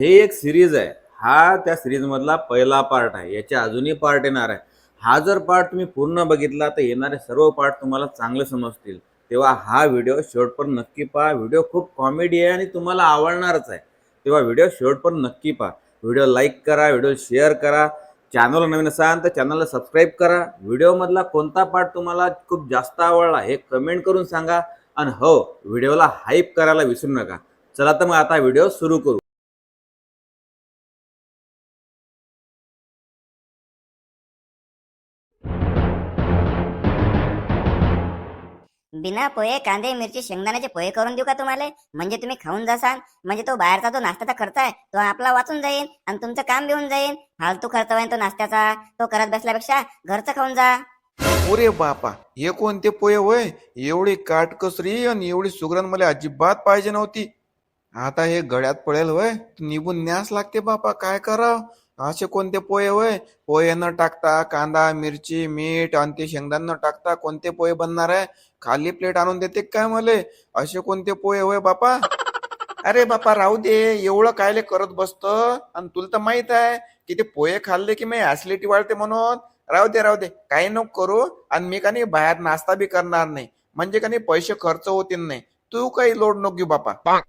हे एक सिरीज आहे. हा त्या सिरीज मधला पहिला पार्ट आहे. याचे अजूनही पार्ट येणार आहे. हा जर पार्ट तुम्ही पूर्ण बघितला तर येणारे सर्व पार्ट तुम्हाला चांगले समजतील. तेव्हा हा व्हिडिओ शेवटपर्यंत नक्की पहा. व्हिडिओ खूप कॉमेडी आहे आणि तुम्हाला आवडणारच आहे. तेव्हा व्हिडिओ शेवटपर्यंत नक्की पहा. व्हिडिओ लाईक करा, व्हिडिओ शेअर करा. चॅनलला नवीन असाल तर चॅनलला सबस्क्राईब करा. व्हिडिओमधला कोणता पार्ट तुम्हाला खूप जास्त आवडला हे कमेंट करून सांगा. आणि हो, व्हिडिओला हाईप करायला विसरू नका. चला तर मग आता व्हिडिओ सुरू करू. बिना पोहे कांदे मिरची शेंगदाण्याचे पोहे करून देऊ का तुम्हाला? म्हणजे तुम्ही खाऊन जासाल. म्हणजे तो बाहेरचा जो नाश्त्याचा खर्च आहे तो आपला वाचून जाईल आणि तुमचं काम घेऊन जाईल. फालतू खर्च होईल तो नाश्त्याचा, तो करत बसल्यापेक्षा घरचं खाऊन जा. अरे बापा, हे कोणते पोहे होय? एवढी काटकसरी आणि एवढी सुगरण मला अजिबात पाहिजे नव्हती. आता हे गळ्यात पडेल होय, निघून न्यास लागते बापा. काय कराव? असे कोणते पोहे होय? पोहे न टाकता कांदा मिरची मीठ आणि ते शेंगदाण न टाकता कोणते पोहे बनणार आहे? खाली प्लेट आणून देते काय मले? असे कोणते पोहे होय बापा? अरे बापा राहू दे, एवढं कायले करत बसतं? आणि तुला तर माहित आहे की ते पोहे खाल्ले की मी ऍसिडिटी वाढते म्हणून. राहू दे राहू दे, काही नको करू. आणि मी का नाही बाहेर नाश्ता बी करणार नाही. म्हणजे का नाही पैसे खर्च होतील नाही. तू काही लोड नको घेऊ बापा.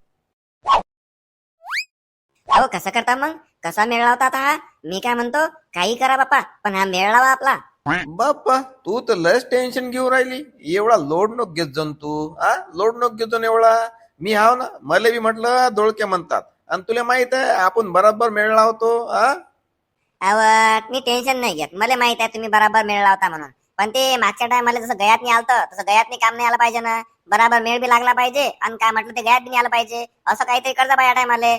अहो कसं करता मग? कसा मेळ लावता आता हा? मी काय म्हणतो, काही करा बापा, पण हा मेळ लावा आपला. बाप्पा, तू तर लयच टेन्शन घेऊन राहिली. एवढा लोड नको घेत जाऊन तू. हा, लोड नको घेतो ना एवढा. मी हाव ना, मला बी म्हटलं दोळके म्हणतात. आणि तुला माहित आहे आपण बरोबर मेळ लावतो. हा, अहो मी टेन्शन नाही घेत. मला माहित आहे तुम्ही बराबर मेळ लावता म्हणून. पण ते मागच्या टायमाला जसं गयात नाही आलतं तसं गयात काम नाही आलं पाहिजे ना. बराबर मेळ बी लागला पाहिजे आणि काय म्हटलं ते गयात बी नाही आलं पाहिजे. असं काहीतरी करता पाहिजे टायमाले.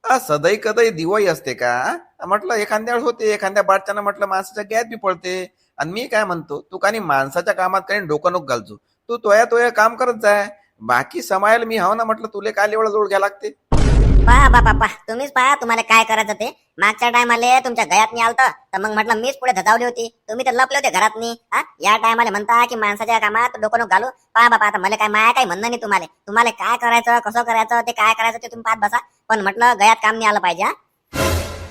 सदैव कधी दिवाळी असते का? म्हटलं एखाद्या वेळेस होते, एखाद्या बाटच्यानं म्हटलं माणसाच्या गॅत बी पडते. आणि मी काय म्हणतो, तू काही माणसाच्या कामात काही डोकं नको घालतो. तू तोया तोया काम करत जाय. बाकी समायला मी हाव ना. म्हटलं तुले काय एवढा जोड घ्या लागते? पहा बापा पहा, तुम्हीच पहा तुम्हाला काय करायचं ते. मागच्या टायमाला तुमच्या गयात नाही आलतं तर मग म्हटलं मीच पुढे धजावली होती. तुम्ही तर लपले होते घरात नाही. या टायमाला म्हणता की माणसाच्या कामात डोकं नको घालू. पहा बापा, आता मला काय माया काही म्हणणं नाही तुम्हाला. तुम्हाला काय करायचं कसं करायचं ते काय करायचं ते तुम्ही पाहत बसा. पण म्हटलं गयात काम नाही आलं पाहिजे.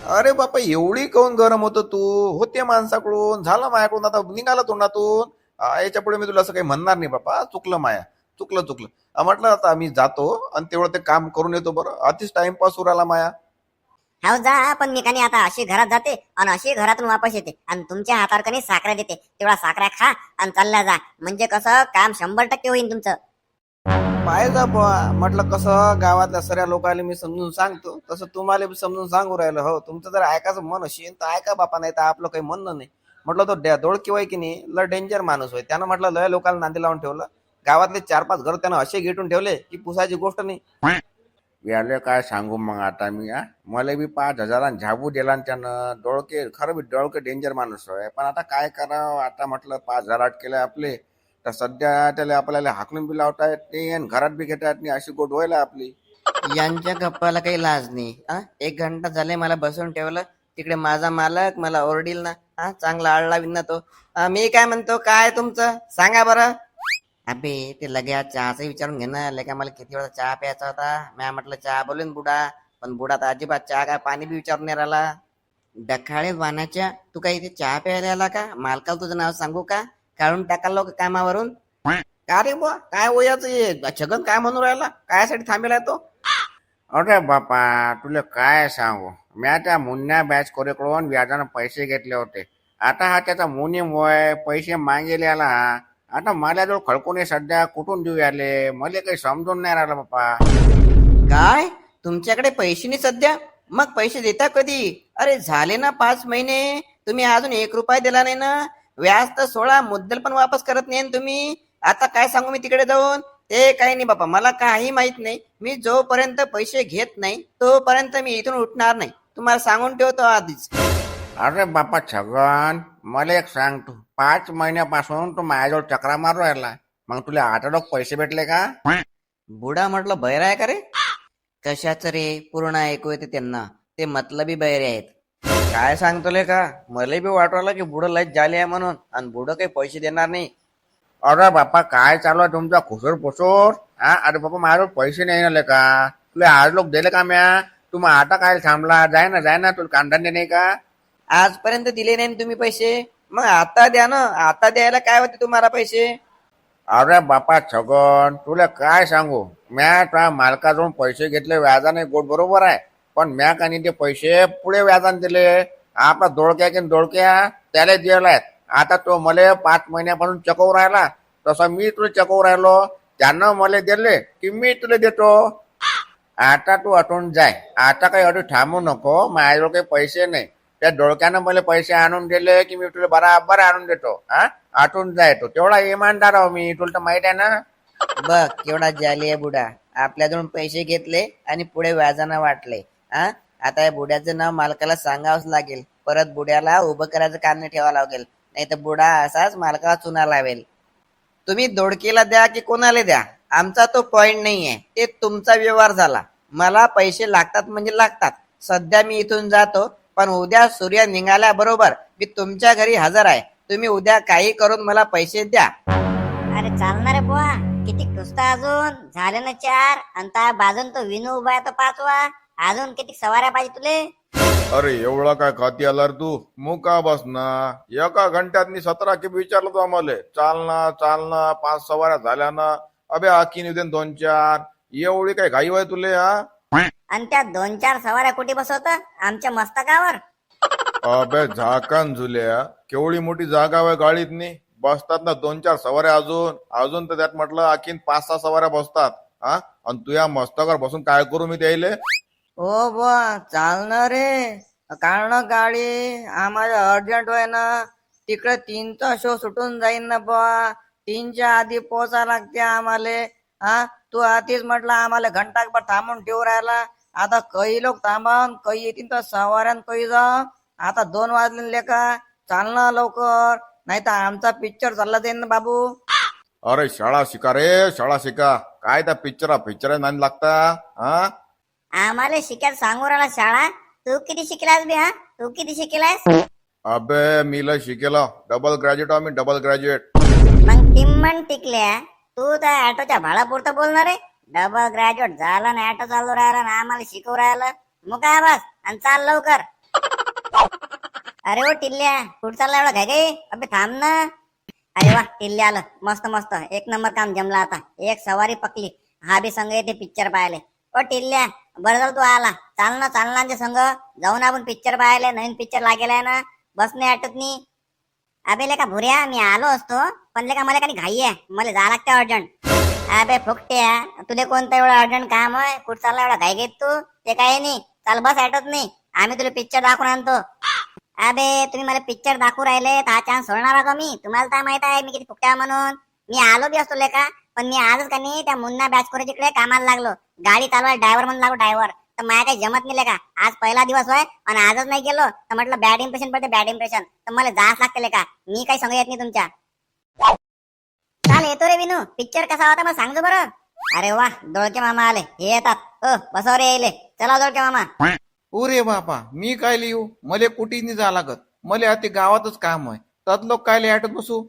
अरे बापा, एवढी काऊन गरम होतं तू? होते माणसाकडून, झालं मायाकडून, आता निघाला तोंडातून. याच्या पुढे मी तुला असं काही म्हणणार नाही बापा. चुकलं माया, चुकलं चुकलं. म्हटलं आता मी जातो आणि तेवढं ते काम करून येतो. बरं, अतिच टाइमपास उराला माया. हो जा, पण मी कानी आता अशी घरात जाते आणि अशी घरातून वापस येते आणि तुमच्या हातावर कनी साखऱ्या देते. तेवढा साखऱ्या खा आणि चालल्या जा. म्हणजे कसं काम 100% होईल तुमचं. पाहिजे बुवा. म्हटलं कसं गावातल्या सगळ्या लोकांना मी समजून सांगतो तसं तुम्हाला बी समजून सांगू राहिलं. हो, तुमचं जर ऐकायचं मन असेल तर ऐका बापा, नाही तर आपलं काही म्हणणं नाही. म्हटलं तो दोळकी वय की नाही, लय डेंजर माणूस होय. त्यानं म्हटलं लय लोकांना नांदी लावून ठेवलं. गावातले 4-5 घर त्यानं असे घेटून ठेवले की पुसायची गोष्ट नाही. याले काय सांगू मग आता मी. मला बी 5,000 झाबू दिला त्यानं. डोळके खरं बी डोळके डेंजर माणूस आहे. पण आता काय करावं? आता म्हटलं 5,000 अटकेले आपले. तर सध्या त्याला आपल्याला हाकलून बी लावता येत नाही आणि घरात बी घेता येत नाही. अशी गोट व्हायला आपली. यांच्या गप्पाला काही लाज नाही. 1 घंटा झाले मला बसून ठेवलं. तिकडे माझा मालक मला ओरडील ना. चांगला आळला ना तो. मी काय म्हणतो, काय तुमचं सांगा बरं. अबे ते लगेच चहाचं विचारून घे ना. लगे मला किती वेळा चहा प्यायचा होता. मी म्हटलं चहा बोलून बुडा. पण बुडा तर अजिबात चहा काय पाणी बी विचारून नाही राहिला. डखाळे वानाच्या, तू काय इथे चहा प्यायला आला का? मालकाला तुझं नाव सांगू का? काढून टाकाल लोक कामावरून. का रे बुवा, काय वयाचं छगन काय म्हणून राहिला? कायसाठी थांबेला तो? अरे बापा, तुला काय सांगू. मी त्या मुन्या बॅच कोरेकडून व्याजानं पैसे घेतले होते. आता हा त्याचा मुनीम वय पैसे मागेले आला. आता माझ्याजवळ खडकून सध्या कुठून देऊ याले? मला काही समजून नाही राहिलं बापा. काय तुमच्याकडे पैसे नाही सध्या? मग पैसे देता कधी? अरे झाले ना 5 महिने, तुम्ही अजून 1 रुपया दिला नाही ना. व्याज तर 16, मुद्दल पण वापस करत नाही तुम्ही. आता काय सांगू मी तिकडे जाऊन? ते काही नाही बापा, मला काही माहित नाही. मी जोपर्यंत पैसे घेत नाही तोपर्यंत मी इथून उठणार नाही. तुम्हाला सांगून ठेवतो आधीच. अरे बापा छगन, मला एक सांग. तू 5 महिन्यापासून तू माझ्याजवळ चक्रा मारू राहिला. मग तुला आठवडक पैसे भेटले का? बुडा म्हटलं बैर आहे का रे? कशाच रे? पूर्ण ऐकू येते त्यांना. ते मतलबी बैरे आहेत. काय सांगतो ले का? मला बी वाटवलं की बुडं लयच झाले आहे म्हणून, आणि बुडं काही पैसे देणार नाही. अरे बापा, काय चालू आहे तुमचा खुसूर पुसूर? अरे बापा, माझ्याजवळ पैसे नाही आले का? तुला आज लोक दिले का म्या? तू मग आता काय थांबला? जाय ना तुला कांदा नाही का? आजपर्यंत दिले नाही ना तुम्ही पैसे, मग आता द्या ना. आता द्यायला काय होते तुम्हाला पैसे? अरे बापा छगन, तुला काय सांगू, म्या त्या मालकाजवळून पैसे घेतले व्याजाने, गोड बरोबर आहे, पण म्या कानी ते पैसे पुढे व्याजाने दिले. आपला दोडक्या की दोडक्या त्याला दिलाय. आता तो मला 5 महिन्यापासून चकवू राहिला, तसा मी तुला चकवू राहिलो. त्यानं मला दिले की मी तुला देतो. आता तू आठवून जाय, आता काही अडू थांबू नको. माझ्याजवळ काही पैसे नाही. त्या डोळक्यानं मला पैसे आणून दिले की मी तुला बराबर आणून देतो. हा, आठवून जाय. तो तेवढा इमानदार आहो मी, तुला तर माहित आहे ना. बघ केवढा जाली आहे बुडा. आपल्याकडून पैसे घेतले आणि पुढे व्याजानं वाटले. हा, आता या बुड्याचं नाव मालकाला सांगावंच लागेल. परत बुड्याला उभं करायचं काम नाही ठेवावं लागेल, नाही तर बुडा असाच मालकाला चुना लावेल. तुम्ही दोडकेला द्या की कोणाला द्या, आमचा तो पॉइंट नाहीये. ते तुमचा व्यवहार झाला. मला पैसे लागतात म्हणजे लागतात. सध्या मी इथून जातो, पण उद्या सूर्य निघाल्याबरोबर मी तुमच्या घरी हजर आहे. तुम्ही उद्या काही करून मला पैसे द्या. अरे चालणार आहे बुवा, किती कुस्ता अजून झाले ना 4, आणि बाजून तो विनू उभा आहे तो 5वा. अजून किती सवाऱ्या पाहिजे तुले? अरे एवढा काय खाती आला रे तू? मुका बस ना. एका घंट्यात मी 17 खेप विचारलं तू आम्हाला, चालना 5 सवाऱ्या झाल्या ना. अबे आखीन उद्या 2-4. एवढी काय घाई आहे तुले? हा, आणि त्या 2-4 सवाऱ्या कुठे बसवत? आमच्या मस्तकावर. अबे झाकण झुल्या, केवढी मोठी जागा आहे गाडीतनी. बसतात ना 2-4 सवाऱ्या. अजून तर त्यात म्हटलं आखीन 5-6 सवाऱ्या बसतात. हा, आणि तू या मस्तकावर बसून काय करू मी त्याले? ओ बुवा चालणार रे, काढणं गाडी. आम्हाला अर्जंट आहे ना, तिकडे 3चा शो सुटून जाईन ना बुवा. 3च्या आधी पोहोचा लागते आम्हाला. हा, तू आधीच म्हटलं आम्हाला घंटाभर थांबून ठेवू राहिला. आता काही लोक थांबून काही येतील तर सवाऱ्यान काही जा. आता 2 वाजले का? चालना लवकर, नाही तर आमचा पिक्चर चालला जाईल ना बाबू. अरे शाळा शिका रे, शाळा शिका. काय त्या पिक्चर नाही लागता? हा, आम्हाला शिकायला सांगू राहिला शाळा. तू किती शिकलास बे? हा, तू किती शिकलास? अबे मी लय शिकेला. डबल ग्रॅज्युएट आम्ही, डबल ग्रॅज्युएट. मग टिम्मन टिकल्या. तू त्या ऑटोच्या भाडापुरतं बोलणार आहे. डबल ग्रॅज्युएट झाला ना, ऑटो चालू राहिला ना, आम्हाला शिकवू राहिलं. मग काय बस, आणि चाल लवकर. अरे ओ टिल्ल्या, कुठं चालला एवढा घाई घाई? अबे थांब ना. अरे वा, टिल्ल्या आलं. मस्त मस्त, 1 नंबर काम जमला. आता एक सवारी पकली. हा बी संघ येते पिक्चर पाहायला. ओ टिल्ल्या, बरं झालं तू आला. चालना आमच्या संघ जाऊन आपण पिक्चर पाहायला. नवीन पिक्चर लागेलाय ना, बस नाही आटत नाही. अबे लेका भुऱ्या, मी आलो असतो, पण लेका मला काही घाई आहे, मला जा लागते अर्जंट. अबे फुकट्या, तुले कोणतं एवढं अर्जंट काम आहे? कुठं चालला एवढा घाई घेत तू? ते काही नाही, चाल बस आटत नाही. आम्ही तुला पिक्चर दाखवून आणतो. अबे तुम्ही मला पिक्चर दाखवू राहिले तर हा चान्स सोडणार का मी? तुम्हाला काय माहित आहे मी किती फुकट्या म्हणून? मी आलो बी असतो लेका, पण मी आजच का नाही त्या मुन्ना बॅचकोरेजिकडे कामाला लागलो. गाडी चालवायला ड्रायव्हर म्हणून लागलो, ड्रायव्हर. तर मला काही जमत नाही लेका. आज पहिला दिवस होय, आणि आजच नाही गेलो तर म्हटलं बॅड इम्प्रेशन पडते, बॅड इम्प्रेशन. तर मला जाच लागते लेका. मी काही सांगू येत नाही तुमच्या. चाल येतो रे विनू. पिक्चर कसा होता मला सांगतो बरं. अरे वा, दोळके मामा आले. हे येतात. बसव रे येले. चला दोळके मामा. अरे बापा, मी काय लिहू? मले कुठेच नाही जा लागत. मले आता गावातच काम आहे. त्यात लोक काय आटत बसू?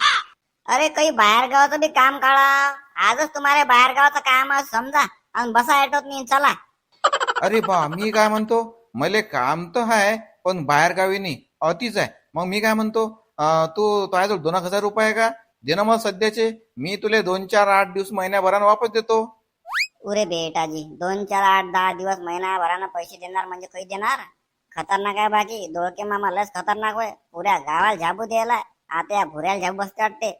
अरे काही बाहेर गावाचं बी काम काढा. आजच तुम्हाला बाहेर गावाचं काम आहे समजा, आणि बसा आटत नाही. चला. अरे बा, मी काय म्हणतो, मले काम तर आहे, पण बाहेर गावी नाही, अतिच आहे. मग मी काय म्हणतो, तू तुझ्याजवळ 2,000 रुपये आहे का? दे ना मला सध्याचे. मी तुले 2-4-8 दिवस महिन्याभरानं वापस देतो. उरे बेटाजी, 2-4-8-10 दिवस महिनाभरानं पैसे देणार म्हणजे काही देणार? खतरनाक आहे बाकी. दोळके मामा लस खतरनाक होय. पुऱ्या गावाला झाबू द्यायला. आता या भुऱ्याला झाबू बसते वाटते.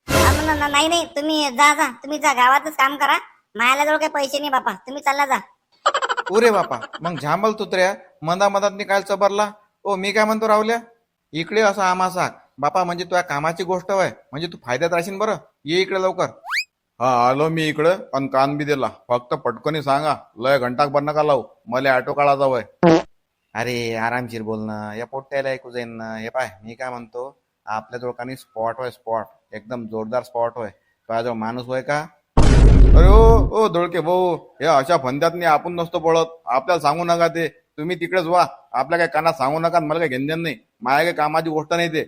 नाही, तुम्ही जा, तुम्ही जा, गावातच काम करा. माझ्याजवळ काही पैसे नाही बापा, तुम्ही चालला जा. उरे बापा, मग झांबल तुत्र्या मधात काय चबरला? ओ मी काय म्हणतो राहुल्या, इकडे असं आम्हा सांग बापा, म्हणजे तुझ्या कामाची गोष्ट आहे, म्हणजे तू फायद्यात राहशील. बरं ये इकडे लवकर. हा आलो मी इकडे, पण कान बी दिला. फक्त पटकनी सांगा, लय घंटाभर नका लावू, मला ऑटो काढा जावंय. अरे आरामशीर बोल ना, या पोट्याला ऐकू जाईन ना. हे पाय, मी काय म्हणतो, आपल्या जोडकानी स्पॉट होय, स्पॉट एकदम जोरदार स्पॉट होय. तुझ्याजवळ माणूस होय का? अरे ओ दोळके भाऊ, हे अशा फंद्यात आपण नसतो पळत. आपल्याला सांगू नका ते. तुम्ही तिकडेच व्हा. आपल्या काही कानात सांगू नका. मला काही घेणदेण नाही. माझ्या काही कामाची गोष्ट नाही ते.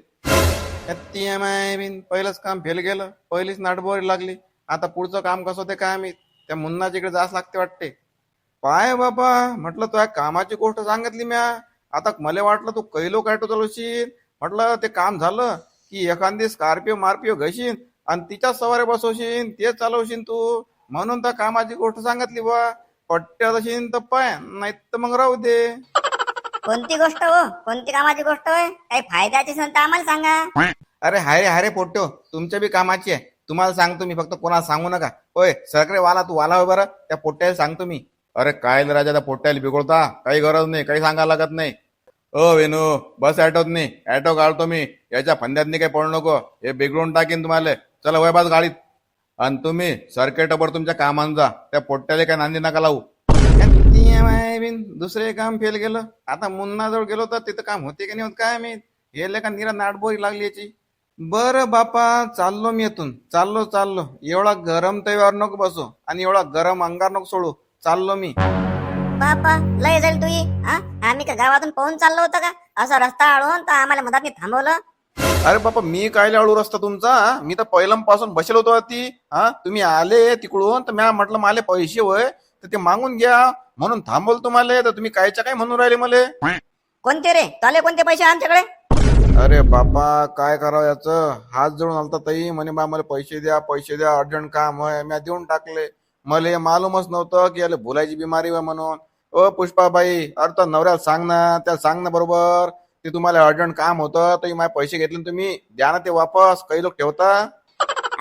पहिलंच काम फेल गेलं. पहिलीच नाटबोरी लागली. आता पुढचं काम कसं होते काय मी? त्या मुन्नाच्या इकडे जास लागते वाटते. पाय बाबा म्हटलं तुझ्या कामाची गोष्ट सांगितली म्या. आता मला वाटलं तू कैलो कायटो चालवशील. म्हटलं ते काम झालं की एखादी स्कॉर्पिओ मार्पिओ घेशील आणि तिच्या सवारी बसवशील, ते चालवशील तू. म्हणून त्या कामाची गोष्ट सांगितली बा. पट्ट्यात असेल तर पाय, नाही तर मग राहू दे. कोणती गोष्ट हो, कोणती कामाची गोष्ट होय? काही फायद्याची असेल तर आम्हाला सांगा. अरे हाय रे पोट्टो, तुमच्या बी कामाची आहे. तुम्हाला सांगतो मी, फक्त कोणाला सांगू नका. होय सरकडे वाला, तू वाला होय बरं. त्या पोट्ट्याला सांगतो मी. अरे काय रे राजा, त्या पोट्ट्याला बिघडता काही गरज नाही, काही सांगायला लागत नाही. वेणू बस ॲटोत नाही, ॲटो काढतो मी. याच्या फंद्यात काही पडू नको, हे बिघडून टाकीन तुम्हाला. चला वय बस गाडीत. आणि तुम्ही सरकेटवर तुमच्या कामान जा. त्या पोट्ट्याला काय नांदी नका लावू. दुसरे काम फेल गेलं. आता मुन्नाजवळ गेलो तर तिथं काम होते की नाही होत काय मी. हे का निरा नाटबोरी लागली याची. बरं बापा, चाललो मी इथून. चाललो. एवढा गरम तव्यावर नको बसू आणि एवढा गरम अंगार नको सोडू. चाललो मी. बापा लय जाईल तुही. हा, आम्ही का गावातून पळून चाललो होतो का? असा रस्ता अडवून तर आम्हाला मधात थांबवलं. अरे बापा, मी काय अळू रस्ता तुमचा. मी तर पहिल्यापासून बसेल होतो ती. तुम्ही आले तिकडून तर म्या म्हटलं माले पैसे होय तर ते मागून घ्या म्हणून थांबवलं तुम्हाला. तर तुम्ही कायच्या काय म्हणून राहिले मले. कोणते रे तले, कोणते पैसे आमच्याकडे? अरे बापा काय करावं याचं. हात जोडून आलता ताई, म्हणे बा मला पैसे द्या अर्जंट काम आहे. म्या देऊन टाकले. मला मालूमच नव्हतं की याला भुलायची बिमारी आहे म्हणून. पुष्पाबाई, अरे तर नवऱ्याला सांग ना, त्याला सांग ना बरोबर. ते तुम्हाला अर्जंट काम होतं तर माझे पैसे घेतले तुम्ही, द्या ना ते वापस. काही लोक ठेवता.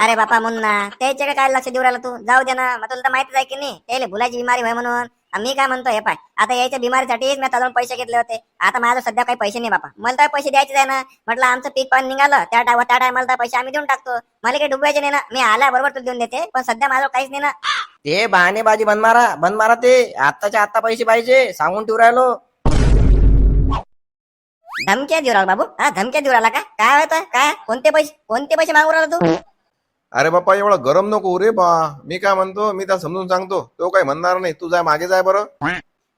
अरे बापा मुन्ना, त्याच्याकडे काय लक्ष देऊ राहिला तू? जाऊ दे ना. मग तुला तर माहितीच आहे की नाही त्याला भुलायची बिमारी होय म्हणून. मी काय म्हणतो, हे पाय, आता याच्या बिमारीसाठीच मी त्याजवळ पैसे घेतले होते. आता माझ्या सध्या काही पैसे नाही बापा. मला तर पैसे द्यायचे आहे ना. म्हटलं आमचं पीक पाणी निघालं त्या टायमाला तर पैसे आम्ही देऊन टाकतो. मला काही डुबवायचे नाही ना. मी आल्याबरोबर तुला देऊन देते, पण सध्या माझं काहीच नाही ना. ते बहाणेबाजी बंद मारा. ते आत्ताच्या आत्ता पैसे पाहिजे सांगून ठेवू राहिलो. धमक्या देऊ राहिला बाबू? हा, धमक्या देऊ राहिला का? काय होतं काय? कोणते पैसे मागू राहिला तू? अरे बापा एवढा गरम नको रे बा. मी काय म्हणतो, मी त्याला समजून सांगतो. तो काही म्हणणार नाही. तू जाय मागे जाय बरं.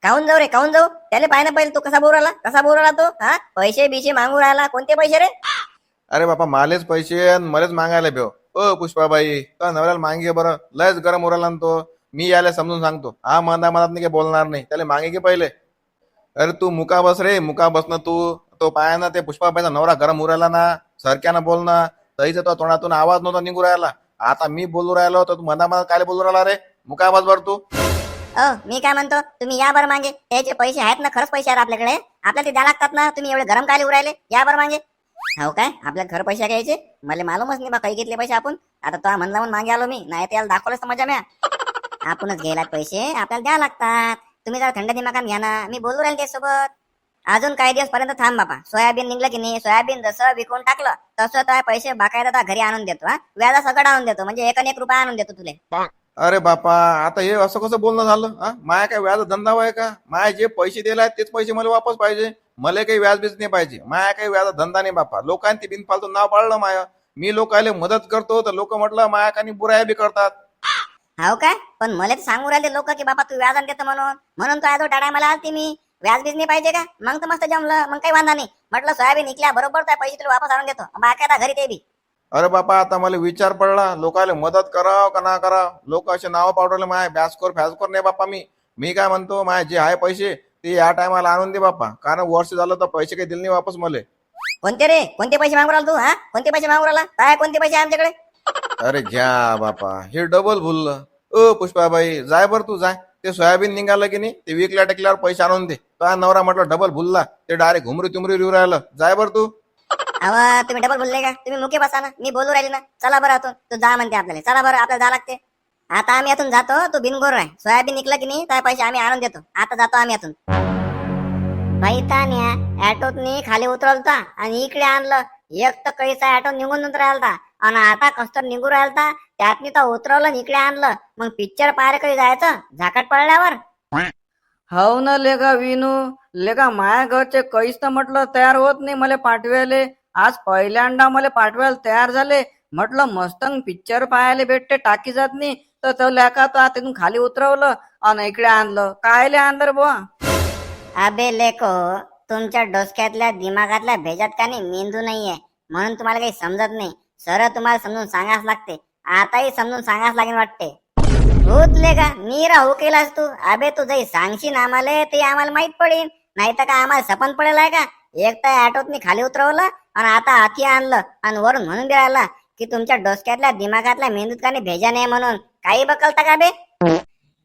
काहून जाऊ? त्याला पाहिजे पहिले तू कसा बोलू राहिला तो. हा, पैसे बिशे मागू राहिला. कोणते पैसे रे? अरे बापा मालेच पैसे आणि मलाच मागायला भेव. पुष्पाबाई, तर नवऱ्याला मागे बरं. लयच गरम उराला ना तो. मी याला समजून सांगतो. मनात नाही काही बोलणार नाही. त्याला मागे घे पहिले. अरे तू मुका बस रे, मुका बस ना तू. तो पाया ना ते पुष्पाबाईचा नवरा गरम उरायला ना. सरक्यानं बोल ना. तरीच तो तोंडातून आवाज नव्हता निघू राहिला. आता मी बोलू राहिलो तर तू मनात काय बोलू राहिला रे. मुका बस बर तू. मी काय म्हणतो, तुम्ही या बरं मागे. त्याचे पैसे आहेत ना, खरंच पैसे आहेत आपल्याकडे. आपल्याला ते द्या लागतात ना. तुम्ही एवढे गरम काय उरायले? या बरं मागे. हो काय, आपल्या घर पैसे घ्यायचे? मला मालूमच नाही बा काही घेतले पैसे आपण. आता तो म्हणला म्हणून मागे आलो मी. नाही त्याला दाखवलंच तर मजा म्या. आपणच घ्यायला पैसे आपल्याला द्या लागतात. तुम्ही जरा थंड दिमागान घ्या ना. मी बोलू राहील त्यासोबत. अजून काही दिवस पर्यंत थांब बाबा. सोयाबीन निघलं की नाही, सोयाबीन जसं विकून टाकलं तसं तो पैसे बाकायदा घरी आणून देतो. व्याजा सगळं आणून देतो. म्हणजे 1 रुपया आणून देतो तुले. अरे बापा, आता हे असं कसं बोलणं झालं. माया काय व्याज धंदा आहे का? माया जे पैसे दिले आहेत तेच पैसे मला वापस पाहिजे. मला काही व्याज बीज नाही पाहिजे. माया काही व्याज धंदा नाही बापा. लोकांनी ते बिनफालतू नाव पाळलं माया. मी लोकांना मदत करतो तर लोक म्हटलं माया काही बुराया बी करतात. हो काय, पण मला तर सांगू राहिले लोक की बाबा तू व्याज देतो म्हणून तो आजो टाळा मला आलती मी. व्याज बीज नाही पाहिजे का? मग तर मस्त जमलं. मग काही वांधा नाही. म्हटलं सोयाबीन निघल्या बरोबर त्या पैसे तुला वापस आणून देतो. बाकायदा घरी ते बी. अरे बापा, आता मला विचार पडला लोकांना मदत करावं का ना करावं. लोक असे नावं पाठवले माय. फॅसकोर नाही बापा. मी काय म्हणतो, माय जे आहे पैसे ते या टायमाला आणून दे बापा. कारण वर्ष झालं तर पैसे काही दिले नाही वापस मला. कोणते रे? कोणते पैसे मागू राहिला तू? हा, कोणते पैसे मागू राहिला? काय कोणते पैसे आमच्याकडे? अरे घ्या बापा, हे डबल भुललं. पुष्पाबाई, जाय बर तू जाय. ते सोयाबीन निघालं की नाही, ते विकल्या टेकल्यावर पैसे आणून दे. तो नवरा म्हटलं डबल भुलला. ते डायरेक्ट घुमरी तुमरी रिऊ राहिलं. जाय बर तू. अवा, तुम्ही डबल बोलले का? तुम्ही मुके बसा ना. मी बोलू राहिली ना. चला बरं आतून. तू जा म्हणते आपल्याला. चला बरं, आपल्याला जा लागते. आता आम्ही यातून जातो. तू बिनगोर आहे. सोयाबीन निघलं की नाही त्या पैसे आम्ही आणून देतो. आता जातो आम्ही यातून. बाई तान्या ऍटोतनी खाली उतरवलता आणि इकडे आणलं. एक तर कैसा ऍटो निघून राहिलता आणि आता कसतर निघू राहिलता. त्यातनी तर उतरवलं आणि इकडे आणलं. मग पिक्चर पाहायला कधी जायचं झाकट पडल्यावर? हो ना लेका विनू. लेका माया घरचे कैस तर म्हटलं तयार होत नाही मला पाठवायले. आज पहिल्यांदा मला पाठवायला तयार झाले. म्हटलं मस्त पिक्चर पाहायला भेटते टाकी जात नाही. तर तो लेका तो तिथून खाली उतरवलं आणि इकडे आणलं. कायले आणलं बुवा? अबे लेको, तुमच्या डोसक्यातल्या दिमागातल्या भेजात का नाही मेंदू नाहीये म्हणून तुम्हाला काही समजत नाही. सरळ तुम्हाला समजून सांगाच लागते. आताही समजून सांगाच लागेल वाटते. भूतले का मी राहू केलास तू? अबे तू जरी सांगशील आम्हाला ते आम्हाला माहित पडेल, नाही तर काय आम्हाला सपन पडेल आहे का? एक तर ऑटोतनी खाली उतरवलं आणि आता हाती आणलं आणि वरून म्हणून बी राहिला की तुमच्या डोसक्यातल्या दिमागातल्या मेंदूत काही भेजा नाही म्हणून. काही बकलता का बे?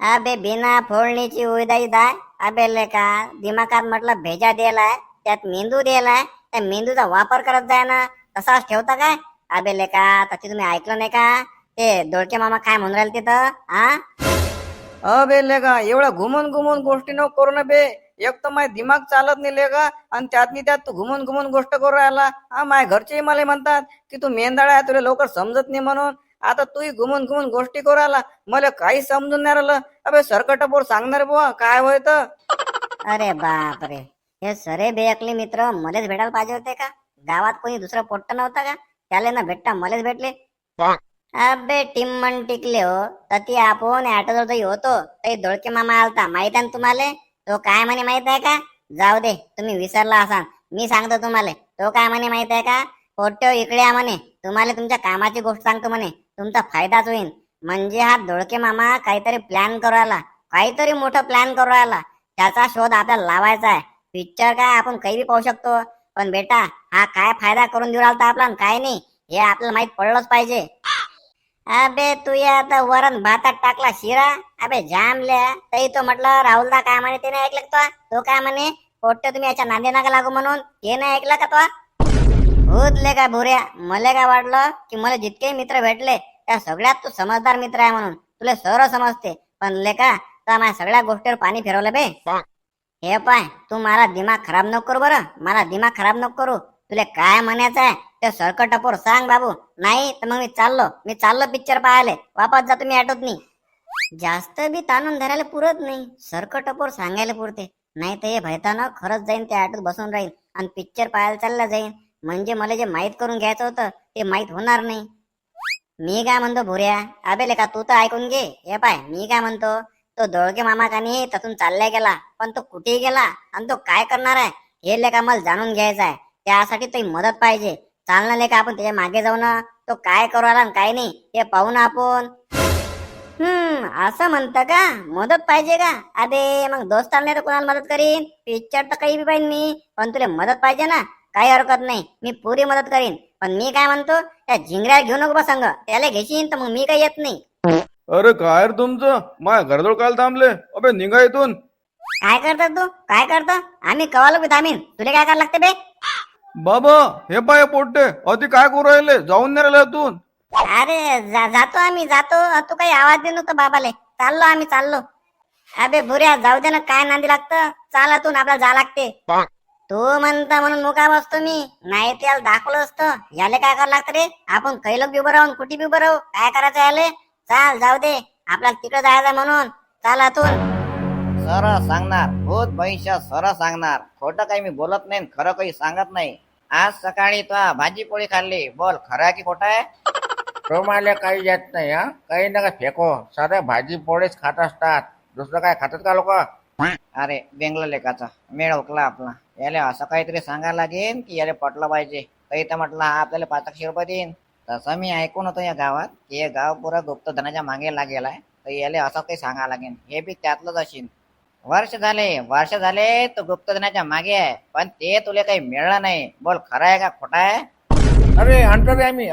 अबे बिना फोडणीची उदाई दाय. अबे लेका दिमागात म्हटलं भेजा दिलाय, त्यात मेंदू दिलाय, त्या मेंदूचा वापर करत जाय ना, तसाच ठेवता काय? अबे लेका तशी तुम्ही ऐकलं नाही का ते दोडके मामा काय म्हणून राहिले तिथं? हा अबे लेगा एवढ्या घुमून घुमून गोष्टी नको करू ना बे. एक तर माझा दिमाग चालत नाही लेगा, आणि त्यात तू घुमून घुमून गोष्ट करू राहिला. हा माझ्या घरचे मला म्हणतात की तू मेंदाळा आहे, तुला लवकर समजत नाही म्हणून. आता तूही घुमून घुमून गोष्टी करू राहिला, मला काही समजून नाही राहिलं. अबे सरकटपोर सांगणार बुवा काय होय तर. अरे बाप रे, हे सरे बेअकली मित्र मलेच भेटायला पाहिजे होते का? गावात कोणी दुसरं पोट्ट नव्हता का? त्याला ना भेटता मलेच भेटले. अबे टिम्मन टिकले हो. तर ती आपण ऍटोवर जरी होतो तरी दोडके मामा आलता, माहित आहे ना तुम्हाला? तो काय म्हणे माहित आहे का? जाऊ दे तुम्ही विसरला असाल, मी सांगतो तुम्हाला. तो काय म्हणे माहित आहे का? पोट्टे इकडे या म्हणे, तुम्हाला तुमच्या कामाची गोष्ट सांगतो म्हणे, तुमचा फायदाच होईल. म्हणजे हा दोडके मामा काहीतरी प्लॅन करू राहिला, काहीतरी मोठं प्लॅन करू राहिला. त्याचा शोध आपल्याला लावायचा आहे. पिक्चर काय आपण काही बी पाहू शकतो, पण बेटा हा काय फायदा करून देऊ राहिला आपला काय नाही हे आपल्याला माहित पडलंच पाहिजे. अबे तू या आता वरण भातात टाकला शिरा. अबे जामल्या तरी तो म्हटलं राहुलदा काय म्हणे ते नाही ऐकलं का? तो काय म्हणे पोट्टे तुम्ही याच्या नांदे नका लागू म्हणून, हे नाही ऐकलं का तो? भूतले का भुऱ्या, मला काय वाटलं की मला जितके मित्र भेटले त्या सगळ्यात तू समजदार मित्र आहे म्हणून तुला सर्व समजते. पण लेका तर माझ्या सगळ्या गोष्टीवर पाणी फिरवलं बे. हे पाय तू मला दिमाग खराब नको करू बरं, मला दिमाग खराब नको करू. तुला काय म्हणायचं आहे ते सरकटपोर सांग बाबू, नाही तर मग मी चाललो पिक्चर पाहायला. वापस जा तुम्ही ऑटोतनी. जास्त बी ताणून धरायला पुरत नाही, सरकटपोर सांगायला पुरते. नाही तर हे भयतानं खरंच जाईन त्या ऑटोत बसून राहील आणि पिक्चर पाहायला चालला जाईन. म्हणजे मला जे माहित करून घ्यायचं होतं ते माहित होणार नाही. मी काय म्हणतो भुऱ्या, अबे लेका तू तर ऐकून घे. हे पाय मी काय म्हणतो, तो दोळके मामा का नाही तसून चाललाय गेला, पण तो कुठेही गेला आणि तो काय करणार आहे हे लेका मला जाणून घ्यायचं आहे. त्यासाठी तुझी मदत पाहिजे. चालना लेका आपण त्याच्या मागे जाऊ ना, तो काय करू आला काय नाही हे पाहू ना आपण. असं म्हणतं का? मदत पाहिजे का? अबे मग दोस्तांना तर कोणाला मदत करीन, पिक्चर तर काही बी पाहिजे मी, पण तुला मदत पाहिजे ना. काही हरकत नाही, मी पुरी मदत करीन. पण मी काय म्हणतो त्या झिंगऱ्या घेऊ नको बा संग, त्याला घेशीन तर मग मी काही येत नाही. अरे काय रे तुमचं, माझ्या घरजवळ काल थांबले. अबे निघा इथून. काय करतो तू? काय करतो? आम्ही कवालो बी थांबीन, तुला काय करायला लागते बे? बाबा हे पाय पोट्टे अति काय करू राहिले, जाऊन नाही राहिले इथून. अरे जातो आम्ही जातो. तू काही आवाज दे नव्हतं बाबाले. चाललो आम्ही चाललो. अबे भुऱ्या जाऊ दे ना, काय नांदी लागतं. चालातून आपल्याला जा लागते. तू म्हणता म्हणून मुका बसतो मी, नाही त्याला दाखवलं असतं. याले काय करावं लागतं रे? आपण कैलोक बी उभं राहून कुठे बी उभं राहू, काय करायचं याले? चाल जाऊ दे, आपल्याला तिकडे जायचं म्हणून चालातून. सरळ सांगणार भूत भविष्य सरळ सांगणार. खोटं काही मी बोलत नाही, खरं काही सांगत नाही. आज सकाळी तो भाजी पोळी खाल्ली, बोल खरं आहे की खोटं आहे? तो मला काही येत नाही हा, काही नका फेको. साध्या भाजी पोळीच खात असतात, दुसरं काय खातात का लोक? अरे बेंगला लेकाचा मेळ हुकला आपला. याला असं काहीतरी सांगायला लागेल की याला पटलं पाहिजे. काही तर म्हटलं हा आपल्याला 500 रुपये देईन. तसं मी ऐकून होतो या गावात की हे गाव पुरा गुप्तधनाच्या मागे लागेलाय, तर याला असं काही सांगायला लागेल. हे बी त्यातलंच असेल. वर्ष झाले तो गुप्तधनाच्या मागे आहे, पण ते तुला काही मिळलं नाही. बोल खरं आहे का खोटं आहे? अरे अंतर्यामी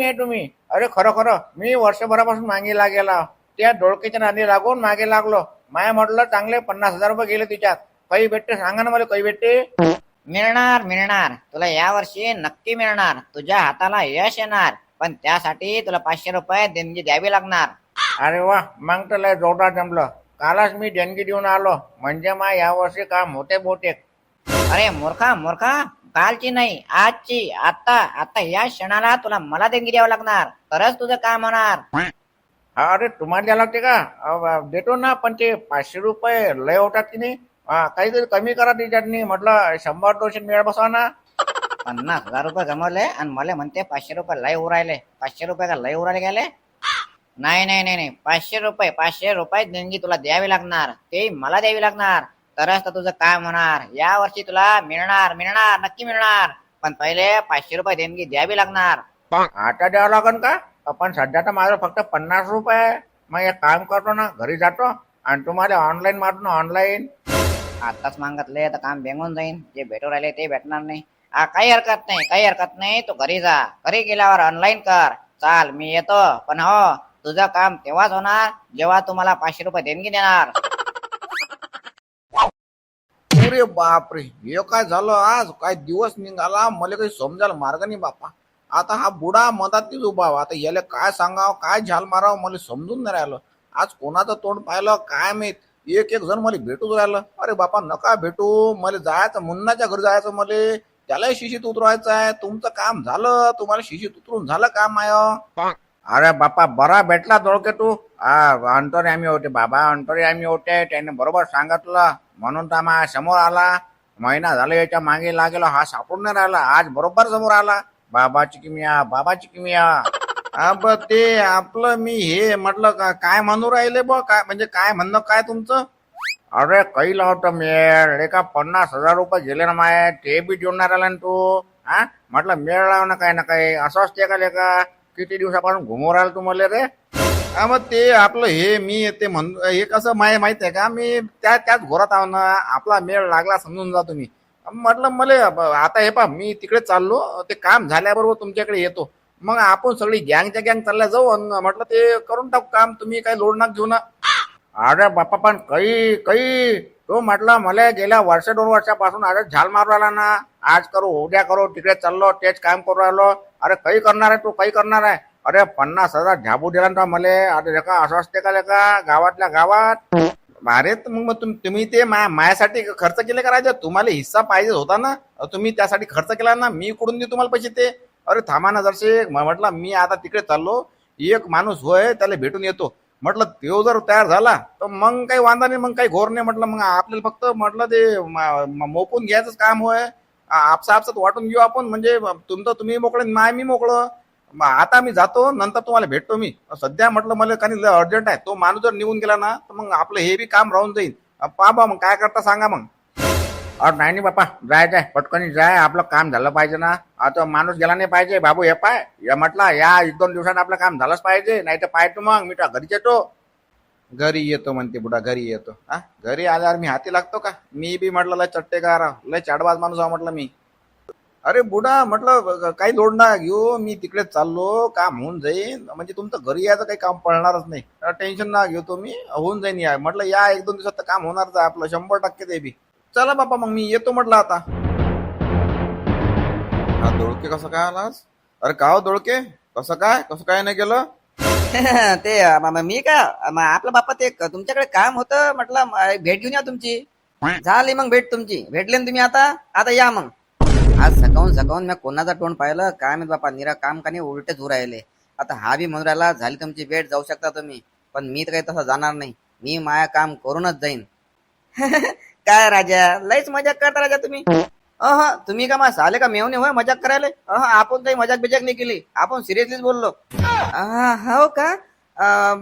आहे तुम्ही. अरे खरं खरं मी वर्षभरापासून मागे लागेला, त्या डोळकीच्या नांदी लागून मागे लागलो. माय म्हटलं चांगले 50,000 रुपये गेले तिच्यात. काही भेटते सांगा ना मला, काही भेटते? मिळणार तुला या वर्षी नक्की मिळणार. तुझ्या हाताला यश येणार, पण त्यासाठी तुला 500 रुपये देणगी द्यावी लागणार. अरे वा, मग तर लय जोरदार जमलं. कालच मी देणगी देऊन आलो, म्हणजे मा या वर्षी काम होते बहुतेक. अरे मूर्खा कालची नाही आजची. आता या क्षणाला तुला मला देणगी द्यावं लागणार, तरच तुझं काम होणार. हा अरे तुम्हाला द्यायला लागते का? देतो ना, पण ते 500 रुपये लय होतात की नाही? काहीतरी कमी करा त्याच्यात. म्हटलं 100-200 मिळा बसवा ना. 50,000 रुपये गमवले आणि मला म्हणते 500 रुपये लय उरायले. 500 रुपये का लय उरायले गेले? नाही 500 रुपये देणगी तुला द्यावी लागणार, ते मला द्यावी लागणार, तरच तर तुझं काम होणार. या वर्षी तुला मिळणार नक्की मिळणार, पण पहिले 500 रुपये देणगी द्यावी लागणार. आता द्यावं लागन का? पण सध्या तर माझं फक्त 50 रुपये आहे. मग एक काम करतो ना, घरी जातो आणि तुम्हाला ऑनलाईन मारतो ना, ऑनलाईन. आताच मागितले तर काम बेंगून जाईन, जे भेटू राहिले ते भेटणार नाही. काही हरकत नाही, काही हरकत नाही, तू घरी जा, घरी गेल्यावर ऑनलाईन कर. चाल मी येतो, पण हो तुझं काम तेव्हाच होणार जेव्हा तुम्हाला 500 रुपये देणगी देणार. अरे बापरे, हे काय झालं आज? काय दिवस निघाला, मला काही समजायला मार्ग नाही बापा. आता हा बुडा मधातच उभा आहे. आता याला काय सांगावं, काय झाल मारावं, मला समजून नाही राहिलं. आज कोणाचं तोंड पाहिलं काय माहित. एक एक जण मला भेटूच राहिलं. अरे बापा नका भेटू, मला जायचं, मुन्नाच्या घरी जायचं, मला त्यालाही शिशीत उतरवायचं आहे. तुमचं काम झालं, तुम्हाला शिशीत उतरून झालं काम आहे. अरे बापा बरा भेटला दोळके तू. अंतर्यामी होते बाबा, अंतर्यामी होते, त्याने बरोबर सांगितलं म्हणून तर माझ्या समोर आला. महिना झाला याच्या मागे लागेल, हा सापडून नाही राहिला, आज बरोबर समोर आला. बाबाची किमिया, बाबाची किमिया. अब ते आपलं मी हे म्हटलं काय म्हणू राहिले बा, काय म्हणजे काय म्हणणं काय तुमचं? अरे काही लावतो मेळ, एका 50,000 रुपये गेले ना माय, ते बी जोडणार आला ना तू. हा म्हटलं मेळ लाव ना काही असं असते का लेका? किती दिवसापासून घुमवर आला तू मला रे? मग ते आपलं हे मी ते म्हण हे कसं माहित आहे का, मी त्याच घोरात आहो ना. आपला मेळ लागला समजून जा तुम्ही. म्हटलं मला आता हे पा, मी तिकडे चाललो, ते काम झाल्याबरोबर तुमच्याकडे येतो. मग आपण सगळी गँगच्या गँग चालल्या जाऊ आणि म्हटलं ते करून टाकू काम. तुम्ही काही लोड नाक घेऊ ना. अरे बाप्पा पण काही तो म्हटलं मला गेल्या 2 वर्षापासून अरे झाल मारू राहिला ना. आज करू उद्या करू, तिकडे चाललो तेच काम करू राहिलो. अरे काही करणार आहे तू, काही करणार आहे? अरे 50,000 झाबू दिला ना मला. अरे लेका असं असते का लेका गावातल्या गावात? अरे मग तुम्ही ते माझ्यासाठी खर्च केले का राजा? तुम्हाला हिस्सा पाहिजे होता ना, तुम्ही त्यासाठी खर्च केला ना. मी कुठून देऊ तुम्हाला पैसे ते? अरे थांबा ना जरसे. म्हटलं मी आता तिकडे चाललो, एक माणूस होय त्याला भेटून येतो. म्हटलं तो जर तयार झाला तर मग काही वांधा नाही, मग काही घोर नाही. म्हटलं मग आपल्याला फक्त म्हटलं ते मोपून घ्यायचंच काम होय. आपसात वाटून घेऊ आपण, म्हणजे तुमचं तुम्ही मोकळे, मी मोकळं. आता मी जातो, नंतर तुम्हाला भेटतो मी. सध्या म्हटलं मला काही अर्जंट आहे. तो माणूस जर निघून गेला ना तर मग आपलं हे बी काम राहून जाईल. पहा मग काय करता सांगा मग. अरे नाही बाप्पा, जाय पटकन जाय, आपलं काम झालं पाहिजे ना. आता माणूस गेला नाही पाहिजे. बाबू हे पाय, या म्हटलं या 1-2 दिवसात आपलं काम झालंच पाहिजे, नाही तर पाहतो मग मी घरीच येतो. घरी येतो म्हणते बुडा, घरी येतो. घरी आल्यावर मी हाती लागतो का? मी बी म्हटलं लय चट्टेकार, लय चाडबाज माणूस आहे म्हटलं मी. अरे बुडा म्हटलं काही लोड ना घेऊ, मी तिकडे चाललो, काम होऊन जाईन. म्हणजे तुमचं घरी यायचं काही काम पडणारच नाही, टेन्शन ना घेऊ तुम्ही, होऊन जाईन. या म्हटलं या 1-2 दिवसात तर काम होणारच आहे आपलं 100% ते बी. चला बाबा मग मी येतो म्हटलं आता. हा दोळके कसं काय आलास? अरे का हो दोळके, कसं काय नाही गेलं? ते मी का आपलं बाप्पा ते तुमच्याकडे काम होतं, म्हटलं भेट घेऊन या तुमची. झाली मग भेट तुमची, भेटले ना तुम्ही. आता या मग. आज सकाळून मी कोणाचा तोंड पाहिलं काय माहित बापा, निरा काम का नाही उलटेच होऊ राहिले. आता हा बी म्हणून राहिला झाली तुमची भेट, जाऊ शकता तुम्ही. पण मी तर काही तसं जाणार नाही, मी माया काम करूनच जाईन. काय राजा, लयच मजाक करता राजा तुम्ही. तुम्ही का मा साले का मेवणे होय मजाक करायला? आपण काही मजाक बिजाक नाही केली, आपण सिरियसलीच बोललो. हो का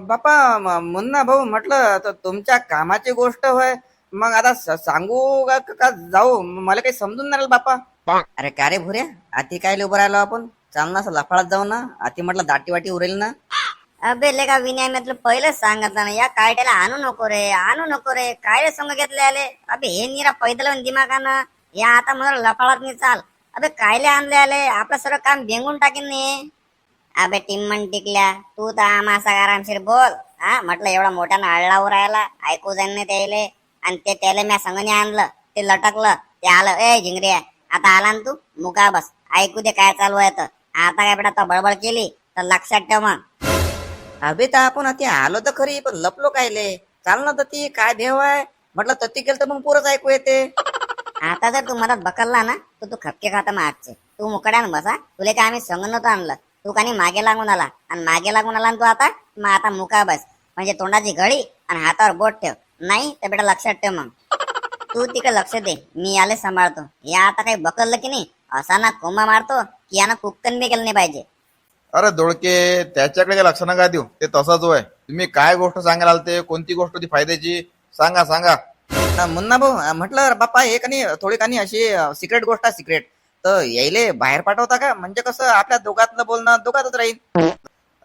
बापा? मुन्ना भाऊ म्हटलं तर तुमच्या कामाची गोष्ट होय. मग आता सांगू का जाऊ? मला काही समजून नाही राहिलं बापा. अरे का रे भुऱ्या, आती काय उभं राहिलो आपण? चाल ना असं लफाळात जाऊ ना. आती म्हटलं दाटी वाटी उरेल ना. अबे लेका विनय, मी तुला पहिलेच सांगितलं ना, या कायट्याला आणू नको रे. काय रे संग घेतले आले? अबे हे निरा पैदल दिमागानं या आता म्हणून लफाळात नाही चाल. अबे कायले आणले आले? आपलं सर्व काम बेंगून टाकीन नाही. अबे टिम्मन टिकल्या, तू तर आम्हा आरामशीर बोल. म्हटलं एवढा मोठ्यानं आळलावर राहिला, ऐकू जाईन नाही त्याले. आणि ते त्याला मी संगणी आणलं, ते लटकलं, ते आलं. ए झिंगऱ्या, आता आला ना तू, मुका बस, ऐकू दे काय चालू आहे. तर आता काय बेटा, तो बडबड केली तर लक्षात ठेव मग. अबे तर आपण आता आलो तर खरी, पण लपलो कायले? चाल ना तर ती काय देव आहे म्हटलं, तती केलं तर मग पुरंच ऐकू येते. आता जर तू मदत बकलला ना तर तू खपके खाता मागचे. तू मुकड्यानं बसा, तुले काय आम्ही संग नव्हतं आणलं. तू कानी मागे लागून आला, आणि मागे लागून आला ना तू आता. मग आता मुका बस, म्हणजे तोंडाची घडी आणि हातावर बोट ठेव. नाही तर बेटा लक्षात ठेव मग. तू तिकडे लक्ष दे, मी याले सांभाळतो. या आता काही बकललं की नाही, असा ना कोंबा मारतो की यानं कुक्कन बी केलं नाही पाहिजे. अरे दोळके, त्याच्याकडे लक्ष नका देऊ, ते तसाच होय. तुम्ही काय गोष्ट सांगायला आलते, कोणती गोष्ट होती फायद्याची? सांगा. मुन्ना भाऊ म्हटलं बाप्पा, हे कानी थोडी कानी अशी सिक्रेट गोष्ट आहे, सिक्रेट. तर यायले बाहेर पाठवता का? म्हणजे कसं आपल्या दोघातलं बोलणं दोघातच राहील.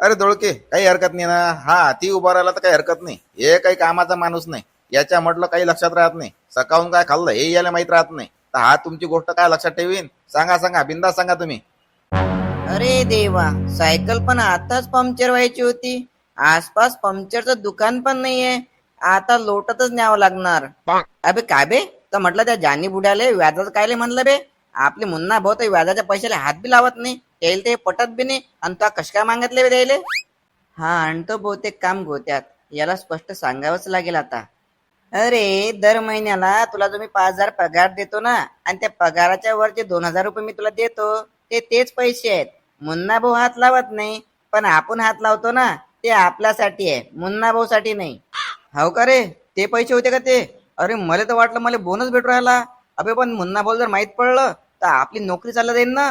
अरे दोळके, काही हरकत नाही ना. हा हाती उभा राहिला तर काही हरकत नाही. हे काही कामाचा माणूस नाही. याच्या म्हटलं काही लक्षात राहत नाही. सकाळून काय खाल्लं हे याला माहित राहत नाही. तर हा तुमची गोष्ट काय लक्षात ठेवीन? सांगा सांगा, बिंदास सांगा तुम्ही. अरे देवा, सायकल पण आताच पंक्चर व्हायची होती. आसपास पंक्चरचं दुकान पण नाहीये. आता लोटतच न्यावं लागणार. अबे काय बे, तर म्हटलं त्या जानी बुड्याले व्याजाचं कायले म्हणलं बे. आपले मुन्ना भाऊ तर व्याजाच्या पैशाला हात बी लावत नाही. त्याला ते पटत बी नाही. आणि तो कश काय मागितले बे द्यायले. हा आणतो बहुतेक काम गोत्यात. याला स्पष्ट सांगावंच लागेल आता. अरे दर महिन्याला तुला जो मी 5,000 पगार देतो ना, आणि त्या पगाराच्या वर जे 2,000 रुपये मी तुला देतो ते तेच पैसे आहेत. मुन्ना भाऊ हात लावत नाही, पण आपण हात लावतो ना ते आपल्यासाठी आहे, मुन्ना भाऊ साठी नाही. हो का रे, ते पैसे होते का ते? अरे मला तर वाटलं मला बोनस भेटू राहिला. अबे पण मुन्ना भाऊ जर माहित पडलं तर आपली नोकरी चालला जाईल ना.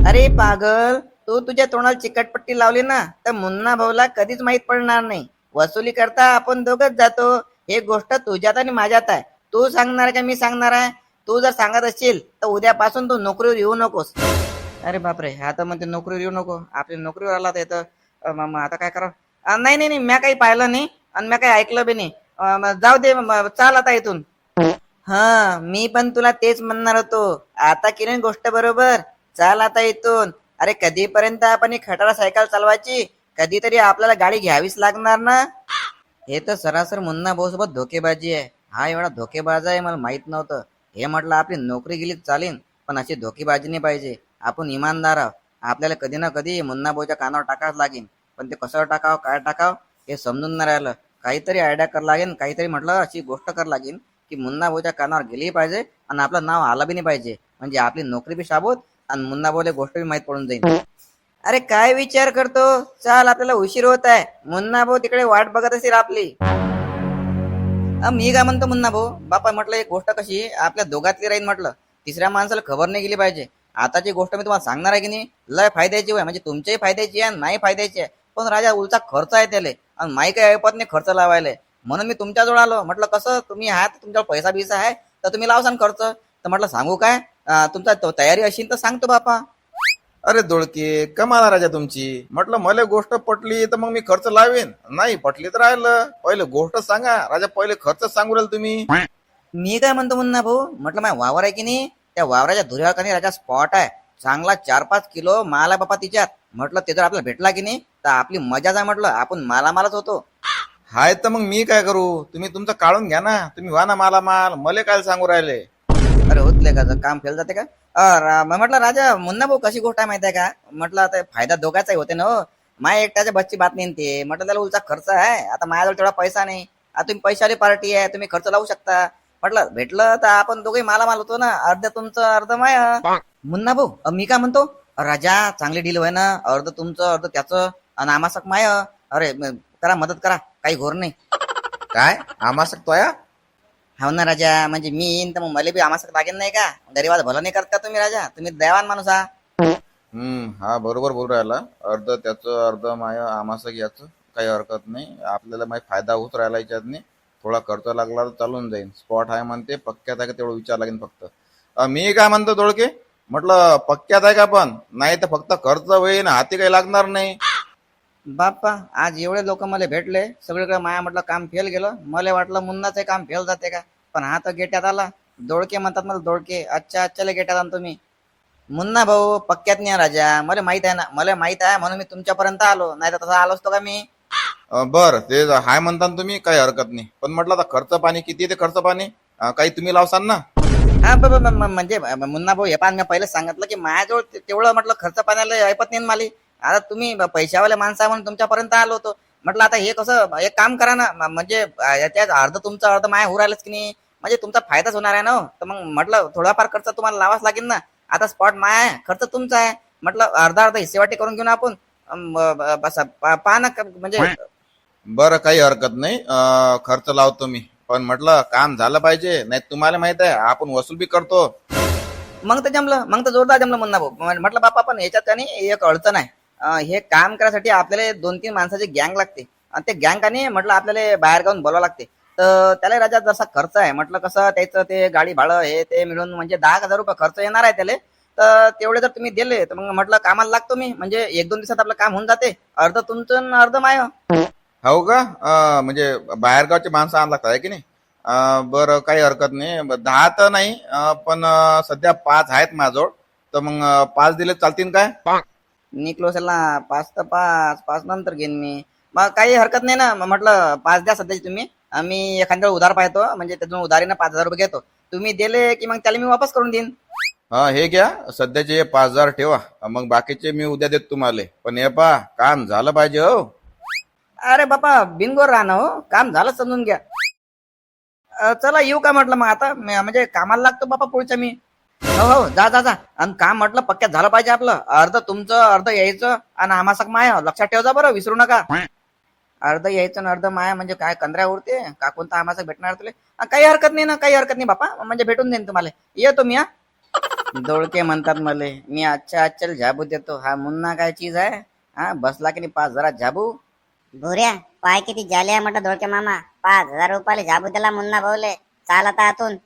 अरे पागल, तू तुझ्या तोंडाला चिकटपट्टी लावली ना तर मुन्ना भाऊला कधीच माहित पडणार नाही. वसुली करता आपण दोघच जातो. हे गोष्ट तुझ्यात आणि माझ्यात आहे. तू सांगणार का मी सांगणार आहे? तू जर सांगत असशील तर उद्यापासून तू नोकरीवर येऊ नकोस. अरे बापरे, आता म्हणते नोकरीवर येऊ नको. आपल्या नोकरीवर आला तर येतं. आता काय करावं? नाही नाही नाही, मी काही पाहिलं नाही आणि मी काही ऐकलं बी नाही. जाऊ दे, चाल आता इथून. हा, मी पण तुला तेच म्हणणार होतो. आता केली ना गोष्ट बरोबर. चाल आता इथून. अरे कधीपर्यंत आपण ही खटारा सायकल चालवायची? कधीतरी आपल्याला गाडी घ्यावीच लागणार ना. हे तर सरासर मुन्ना भाऊ सोबत धोकेबाजी आहे. हा एवढा धोकेबाज आहे मला माहित नव्हतं. हे म्हटलं आपली नोकरी गेली चालेल, पण अशी धोकेबाजी नाही पाहिजे. आपण इमानदार आहोत. आपल्याला कधी ना कधी मुन्ना भाऊच्या कानावर टाकावं लागेल. पण ते कसं टाकावं, काय टाकावं हे समजून नाही राहिलं. काहीतरी आयडिया कर लागेल. काहीतरी म्हटलं अशी गोष्ट कर लागेल की मुन्ना भाऊच्या कानावर गेली पाहिजे आणि आपलं नाव आलं बी नाही पाहिजे. म्हणजे आपली नोकरी बी शाबूत आणि मुन्ना भाऊला गोष्ट बी माहित पडून जाईल. अरे काय विचार करतो? चाल, आपल्याला उशीर होत आहे. मुन्ना भाऊ तिकडे वाट बघत असेल आपली. मी काय म्हणतो मुन्ना भाऊ, बापा म्हटलं एक गोष्ट कशी आपल्या दोघातली राहील म्हटलं. तिसऱ्या माणसाला खबर नाही गेली पाहिजे. आताची गोष्ट मी तुम्हाला सांगणार आहे की नाही, लय फायद्याची आहे. म्हणजे तुमच्याही फायद्याची आहे आणि नाही फायद्याची आहे. पण राजा उलचा खर्च आहे त्याले आणि माही काही ऐपत नाही खर्च लावायला. म्हणून मी तुमच्याजवळ आलो. म्हटलं कसं तुम्ही आहात, तुमच्यावर पैसा बिसा आहे तर तुम्ही लावसान खर्च. तर म्हटलं सांगू काय, तुमचा तयारी असेल तर सांगतो बापा. अरे दोळके, कमाला राजा तुमची. म्हटलं मला गोष्ट पटली तर मग मी खर्च लावेन, नाही पटली तर राहिलं. पहिले गोष्ट सांगा राजा, पहिले खर्च सांगू राहिले तुम्ही. मी काय म्हणतो मुन्ना भाऊ, म्हटलं माझा वावर आहे की नाही, त्या वावराच्या धुऱ्यावर राजा स्पॉट आहे. चांगला 4-5 किलो माल आहे बापा तिच्यात. म्हटलं ते जर आपल्याला भेटला की नाही तर आपली मजाच आहे. म्हटलं आपण मालामालच होतो. हाय तर मग मी काय करू? तुम्ही तुमचं काढून घ्या ना. तुम्ही व्हा ना मालामाल, मला काय सांगू राहिले? अरे होतले का, काम फेल जाते का? म्हटलं राजा मुन्ना भाऊ कशी गोष्ट आहे माहिती आहे का? म्हटलं आता फायदा दोघाचाही होते ना हो. माय एकट्याच्या बच्ची बात नाही ते. म्हटलं त्याला उलचा खर्च आहे. आता माझ्याजवळ तेवढा पैसा नाही. आता तुम्ही पैशावाली पार्टी आहे, तुम्ही खर्च लावू शकता. म्हटलं भेटलं तर आपण दोघे मालामाल होतो ना. अर्ध तुमचं अर्ध माय. मुन्ना भाऊ, मी काय म्हणतो, राजा चांगली डील होय ना. अर्ध तुमचं अर्ध त्याचं आणि आमासक माय. अरे करा, मदत करा, काही घोर नाही. काय आम्हा सकतोया? हो ना राजा, म्हणजे मी येईन तर मग मला बी आमासक लागेल नाही का? गरीबाला भलं नाही करत का तुम्ही राजा? तुम्ही दयावान माणूस आहात. हा बरोबर बोलू राहिला. अर्ध त्याचं अर्ध माय आम्हासक याचं, काही हरकत नाही. आपल्याला माहिती फायदा होत राहिला याच्यात नाही. थोडा खर्च लागला तर चालून जाईल. स्पॉट आहे म्हणते, पक्क्यात आहे का तेवढं विचार लागेल फक्त. मी काय म्हणतो दोळके, म्हटलं पक्क्यात आहे का? पण नाही तर फक्त खर्च होईल, हाती काही लागणार नाही. बाप्पा, आज एवढे लोक मला भेटले, सगळीकडे माया म्हटलं काम फेल गेलं. मला वाटलं मुन्नाचं काम फेल जाते का, पण हा तर गेट्यात आला. दोडके म्हणतात मला, दोडके. अच्छा अच्छा गेट्यात आणतो मी. मुन्ना भाऊ पक्क्यात नाही राजा, मला माहित आहे ना. मला माहित आहे म्हणून मी तुमच्यापर्यंत आलो, नाही तर तसा आलो असतो का मी? बरं, ते हाय म्हणता ना तुम्ही, काही हरकत नाही. पण म्हटलं आता खर्च पाणी किती येते? खर्च पाणी काही तुम्ही लावसान ना? हा म्हणजे मुन्ना भाऊ, हे पान मी पहिलेच सांगितलं की माझ्याजवळ तेवढं म्हटलं खर्च पाण्याला ऐपत नाही मला. आता तुम्ही पैशावाले माणसं आहे म्हणून तुमच्यापर्यंत आलो होतो. म्हटलं आता हे कसं, एक काम करा ना, म्हणजे याच्यात अर्ध तुमचं अर्ध माया होऊ राहिलंच की नाही, म्हणजे तुमचा फायदाच होणार आहे ना. तर मग म्हटलं थोडाफार खर्च तुम्हाला लावाच लागेल ना. आता स्पॉट माया आहे, खर्च तुमचा आहे. म्हटलं अर्धा अर्धा हिस्सेवाटी करून घेऊन आपण पहा ना, म्हणजे. बरं, काही हरकत नाही. खर्च लावतो मी, पण म्हटलं काम झालं पाहिजे. नाही तुम्हाला माहित आहे आपण वसूल बी करतो. मग तर जमलं, मग तर जोरदार जमलं मुन्ना भाऊ. म्हटलं बापा, पण याच्यात का नाही एक अडचण आहे. हे काम करायसाठी आपल्याला 2-3 माणसाची गँग लागते आणि ते गँग का नाही म्हटलं आपल्याला बाहेर गावून बोलावं लागते. तर त्याला राजा जसा खर्च आहे, म्हटलं कसं त्याचं ते गाडी भाडं हे ते मिळून म्हणजे 10,000 रुपये खर्च येणार आहे त्याला. तर तेवढे जर तुम्ही दिले तर मग म्हटलं कामाला लागतो मी, म्हणजे 1-2 दिवसात आपलं काम होऊन जाते. अर्ध तुमचं आणि अर्ध माय. हो का? म्हणजे बाहेरगावचे माणसं आणला लागतात आहे की नाही? बरं, काही हरकत नाही. 10 तर नाही, पण सध्या 5 आहेत माझ्याजवळ. तर मग 5 दिले चालतील काय? निघलो असेल ना 5 तर 5 नंतर घेईन मी. मग काही हरकत नाही ना. मग म्हटलं 5 द्या सध्याचे तुम्ही. मी एखाद्या उधार पाहतो, म्हणजे त्यातून उधारीनं 5,000 रुपये घेतो. तुम्ही दिले की मग त्याला मी वापस करून देईन. हे घ्या, सध्याचे 5,000 ठेवा. मग बाकीचे मी उद्या देतो तुम्हाला. पण हे पहा, काम झालं पाहिजे हो. अरे बापा बिनगोर राहणं हो, काम झालं समजून घ्या. चला येऊ का म्हटलं मग आता म्हणजे कामाला लागतो बापा पुढच्या मी. हो हो, जा जा जा. आणि काम म्हटलं पक्क्यात झालं पाहिजे आपलं. अर्ध तुमचं अर्ध यायचं आणि आम्हासक माया. लक्षात ठेवा बरं, विसरू नका. अर्ध यायचं आणि अर्ध माया म्हणजे काय कंदऱ्या उरते का? कोणता आम्हासक भेटणार तुले? काही हरकत नाही ना, काही हरकत नाही बापा, म्हणजे भेटून देईन तुम्हाला. येतो मी. दोळके म्हणतात मले, मी आजच्या आजच्या झाबू देतो. हा मुन्ना काय चीज आहे? हा बसला की नाही 5,000 झाबू. भुऱ्या पाय किती झाले आहे म्हटलं धोळके मामा. 5,000 रुपयाले झाबू त्याला मुन्ना भाऊले. चाल आता आतून.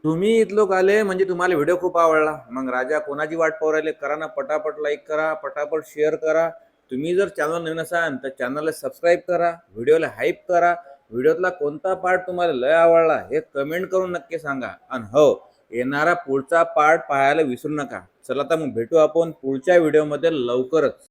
तुम्ही इथलोक आले म्हणजे तुम्हाला व्हिडिओ खूप आवडला. मग राजा कोणाची वाट पाहू राहिले? करा ना पटापट लाईक करा, पटापट शेअर करा. तुम्ही जर चॅनल नवीन असाल तर चॅनलला सबस्क्राईब करा, व्हिडिओला हाईप करा. व्हिडिओतला कोणता पार्ट तुम्हाला लय आवडला हे कमेंट करून नक्की सांगा. आणि हो, येणारा पुढचा पार्ट पाहायला विसरू नका. चला तर मग भेटू आपण पुढच्या व्हिडिओमध्ये लवकरच.